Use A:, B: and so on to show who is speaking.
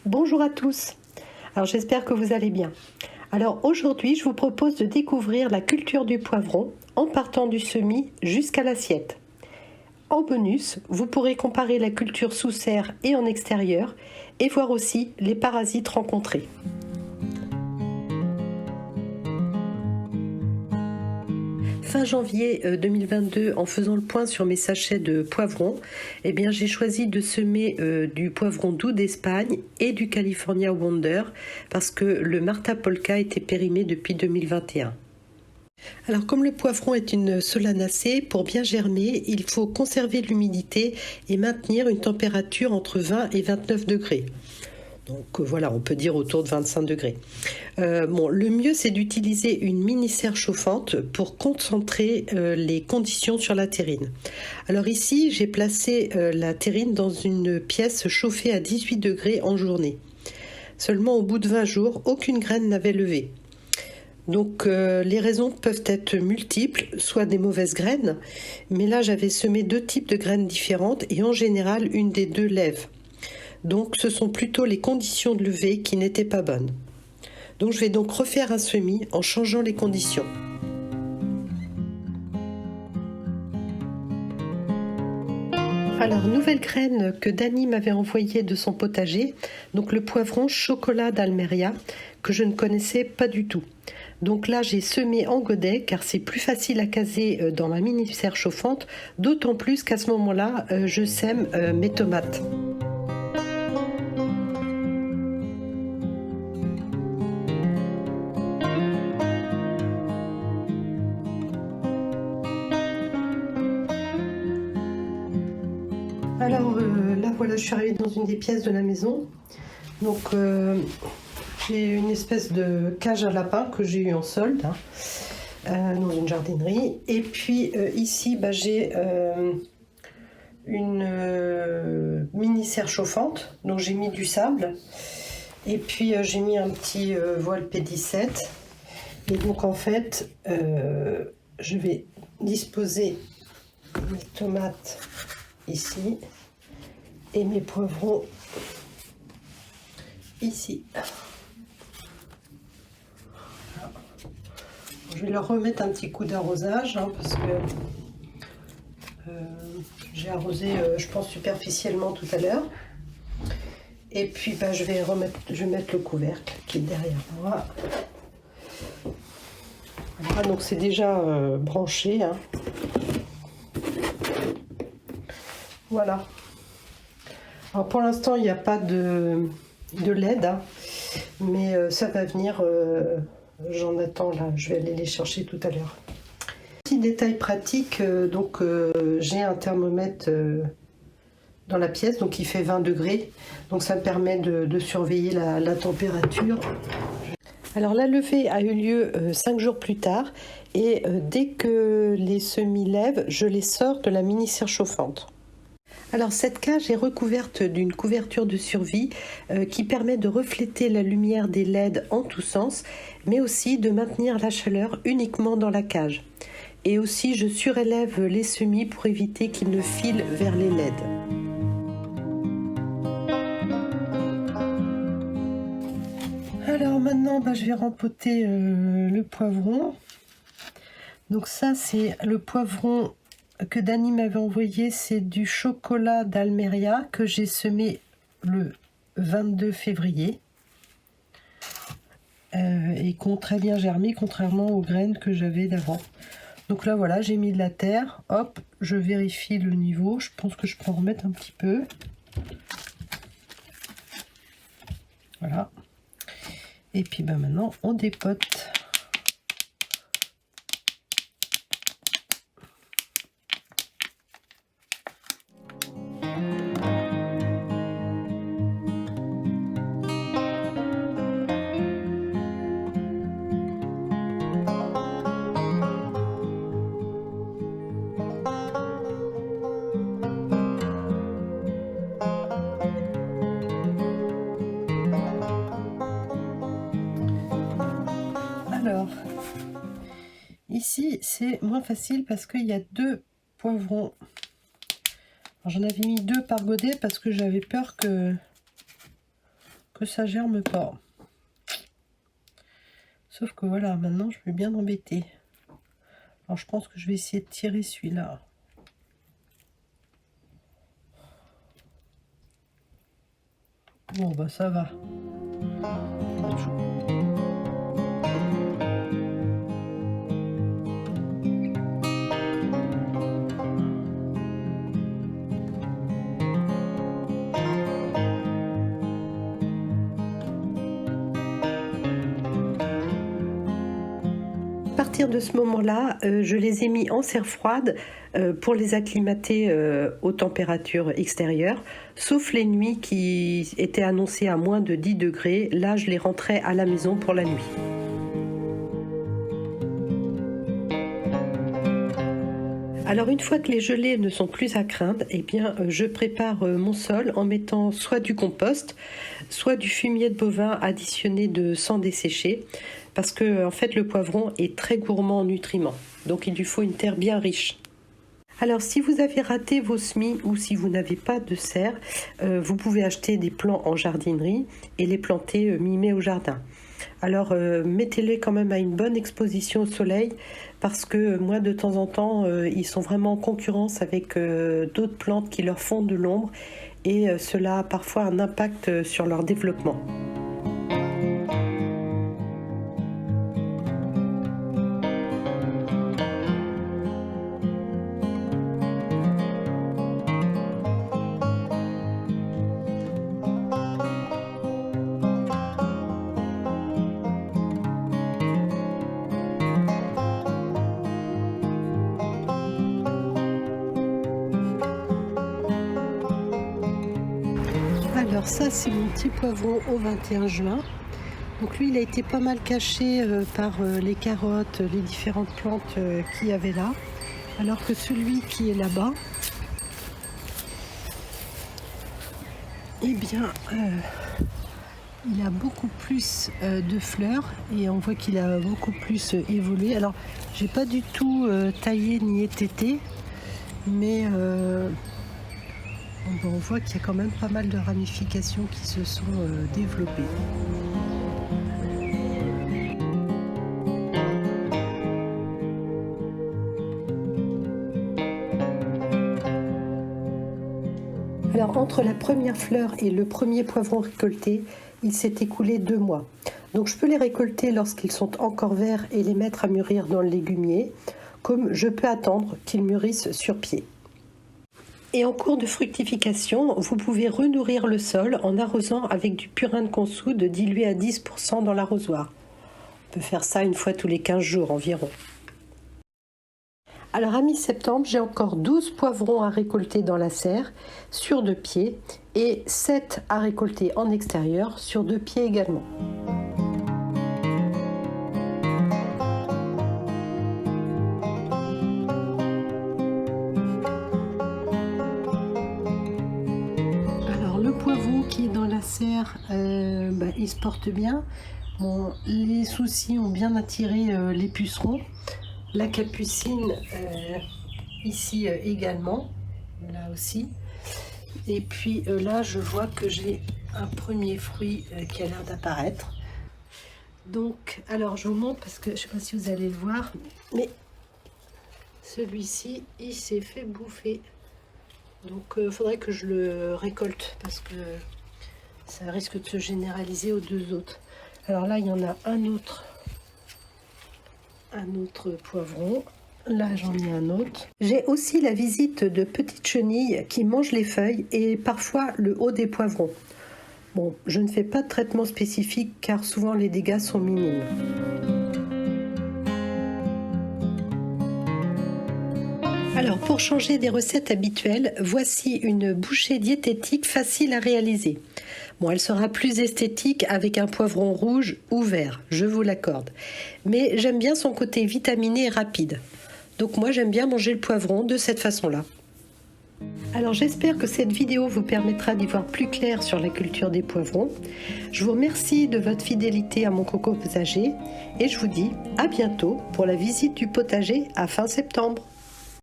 A: Bonjour à tous, alors j'espère que vous allez bien. Alors aujourd'hui je vous propose de découvrir la culture du poivron en partant du semis jusqu'à l'assiette. En bonus, vous pourrez comparer la culture sous serre et en extérieur et voir aussi les parasites rencontrés. Fin janvier 2022, en faisant le point sur mes sachets de poivrons, j'ai choisi de semer du poivron doux d'Espagne et du California Wonder parce que le Marta Polka était périmé depuis 2021. Alors comme le poivron est une solanacée, pour bien germer, il faut conserver l'humidité et maintenir une température entre 20 et 29 degrés. Donc voilà, on peut dire autour de 25 degrés. Le mieux, c'est d'utiliser une mini-serre chauffante pour concentrer les conditions sur la terrine. Alors ici, j'ai placé la terrine dans une pièce chauffée à 18 degrés en journée. Seulement au bout de 20 jours, aucune graine n'avait levé. Donc les raisons peuvent être multiples, soit des mauvaises graines, mais là j'avais semé 2 types de graines différentes et en général une des 2 lève. Donc ce sont plutôt les conditions de levée qui n'étaient pas bonnes. Donc je vais donc refaire un semis en changeant les conditions. Alors nouvelle graine que Dani m'avait envoyée de son potager, donc le poivron chocolat d'Almeria que je ne connaissais pas du tout. Donc là j'ai semé en godet car c'est plus facile à caser dans ma mini serre chauffante, d'autant plus qu'à ce moment-là je sème mes tomates. Alors là voilà, je suis arrivée dans une des pièces de la maison. Donc j'ai une espèce de cage à lapins que j'ai eu en solde dans une jardinerie. Et puis ici j'ai une mini serre chauffante. Donc j'ai mis du sable. Et puis j'ai mis un petit voile P17. Et donc en fait je vais disposer mes tomates ici et mes poivrons ici. Je vais leur remettre un petit coup d'arrosage parce que j'ai arrosé je pense superficiellement tout à l'heure. Et puis je vais mettre le couvercle qui est derrière moi. Voilà, donc c'est déjà branché. Voilà. Alors pour l'instant il n'y a pas de LED, mais ça va venir, j'en attends là, je vais aller les chercher tout à l'heure. Petit détail pratique, j'ai un thermomètre dans la pièce, donc il fait 20 degrés, donc ça me permet de surveiller la température. Alors la levée a eu lieu 5 jours plus tard, et dès que les semis lèvent, je les sors de la mini serre chauffante. Alors cette cage est recouverte d'une couverture de survie qui permet de refléter la lumière des LED en tous sens, mais aussi de maintenir la chaleur uniquement dans la cage. Et aussi je surélève les semis pour éviter qu'ils ne filent vers les LED. Alors maintenant je vais rempoter le poivron. Donc ça c'est le poivron que Dani m'avait envoyé, c'est du chocolat d'Almeria que j'ai semé le 22 février et qui ont très bien germé contrairement aux graines que j'avais d'avant. Donc là voilà, j'ai mis de la terre, hop, je vérifie le niveau, je pense que je peux en remettre un petit peu. Voilà. Et puis maintenant on dépote. Alors, ici c'est moins facile parce qu'il y a 2 poivrons. J'en avais mis 2 par godet parce que j'avais peur que que ça germe pas. Sauf que voilà, maintenant je vais bien embêter. Alors je pense que je vais essayer de tirer celui-là. Bon bah ça va. À partir de ce moment-là, je les ai mis en serre froide pour les acclimater aux températures extérieures, sauf les nuits qui étaient annoncées à moins de 10 degrés. Là, je les rentrais à la maison pour la nuit. Alors une fois que les gelées ne sont plus à craindre, eh bien, je prépare mon sol en mettant soit du compost, soit du fumier de bovin additionné de sang desséché, parce que en fait le poivron est très gourmand en nutriments, donc il lui faut une terre bien riche. Alors si vous avez raté vos semis ou si vous n'avez pas de serre, vous pouvez acheter des plants en jardinerie et les planter mi-mai au jardin. Alors mettez-les quand même à une bonne exposition au soleil, parce que moi de temps en temps ils sont vraiment en concurrence avec d'autres plantes qui leur font de l'ombre, et cela a parfois un impact sur leur développement. Alors ça c'est mon petit poivron au 21 juin. Donc lui il a été pas mal caché par les carottes, les différentes plantes qu'il y avait là. Alors que celui qui est là-bas, eh bien il a beaucoup plus de fleurs et on voit qu'il a beaucoup plus évolué. Alors j'ai pas du tout taillé ni étêté, mais on voit qu'il y a quand même pas mal de ramifications qui se sont développées. Alors entre la première fleur et le premier poivron récolté, il s'est écoulé 2 mois. Donc je peux les récolter lorsqu'ils sont encore verts et les mettre à mûrir dans le légumier, comme je peux attendre qu'ils mûrissent sur pied. Et en cours de fructification, vous pouvez renourrir le sol en arrosant avec du purin de consoude dilué à 10% dans l'arrosoir. On peut faire ça une fois tous les 15 jours environ. Alors à mi-septembre, j'ai encore 12 poivrons à récolter dans la serre sur 2 pieds et 7 à récolter en extérieur sur 2 pieds également. Qui est dans la serre, il se porte bien. Bon, les soucis ont bien attiré les pucerons, la capucine ici également, là aussi. Et puis là je vois que j'ai un premier fruit qui a l'air d'apparaître. Donc alors je vous montre, parce que je ne sais pas si vous allez le voir, mais celui-ci il s'est fait bouffer. Donc il faudrait que je le récolte, parce que ça risque de se généraliser aux 2 autres. Alors là il y en a un autre poivron. Là j'en ai un autre. J'ai aussi la visite de petites chenilles qui mangent les feuilles et parfois le haut des poivrons. Bon, je ne fais pas de traitement spécifique car souvent les dégâts sont minimes. Alors pour changer des recettes habituelles, voici une bouchée diététique facile à réaliser. Bon, elle sera plus esthétique avec un poivron rouge ou vert, je vous l'accorde. Mais j'aime bien son côté vitaminé et rapide. Donc moi j'aime bien manger le poivron de cette façon-là. Alors j'espère que cette vidéo vous permettra d'y voir plus clair sur la culture des poivrons. Je vous remercie de votre fidélité à mon coco potager et je vous dis à bientôt pour la visite du potager à fin septembre.